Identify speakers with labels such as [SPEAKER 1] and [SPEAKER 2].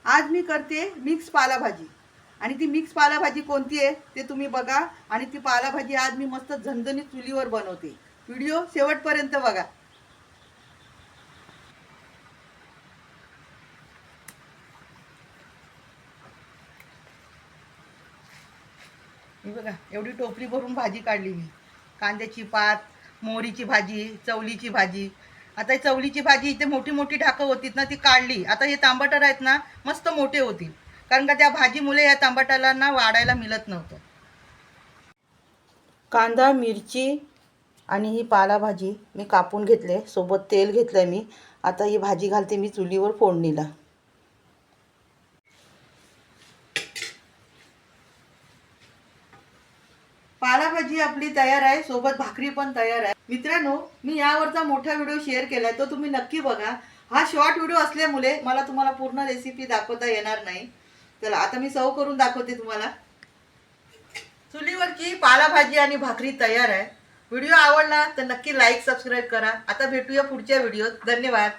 [SPEAKER 1] आज मी करते मिक्स पालाभाजी आणि ती मिक्स पालाभाजी कोणती आहे ते तुम्ही बघा आणि ती पालाभाजी आज मी मस्त झणझणीत चुलीवर बनवते. व्हिडिओ शेवटपर्यंत बघा. हे बघा एवढी टोपली भरून भाजी काढली मी. कांद्याची पात, मोहरीची भाजी, चवलीची भाजी. आता ही चवलीची भाजी इथे मोठी मोठी ढाकं होतीत ना ती काढली. आता हे तांबटर आहेत ना मस्त मोठे होतील कारण का त्या भाजीमुळे या तांबटाला ना वाढायला मिळत नव्हतं. कांदा, मिरची आणि ही पालाभाजी मी कापून घेतले, सोबत तेल घेतलंय मी. आता ही भाजी घालते मी चुलीवर फोडणीला. पालाभाजी आपली तयार आहे, सोबत भाकरी पण तयार आहे. मित्रांनो, मी यावरचा मोठा व्हिडिओ शेअर केलाय, तो तुम्ही नक्की बघा. हा शॉर्ट व्हिडिओ असल्यामुळे मला तुम्हाला पूर्ण रेसिपी दाखवता येणार नाही. चला आता मी सर्व करून दाखवते तुम्हाला. चुलीवरची पालाभाजी आणि भाकरी तयार आहे. व्हिडिओ आवडला तर नक्की लाईक सबस्क्राईब करा. आता भेटूया पुढच्या व्हिडिओत. धन्यवाद.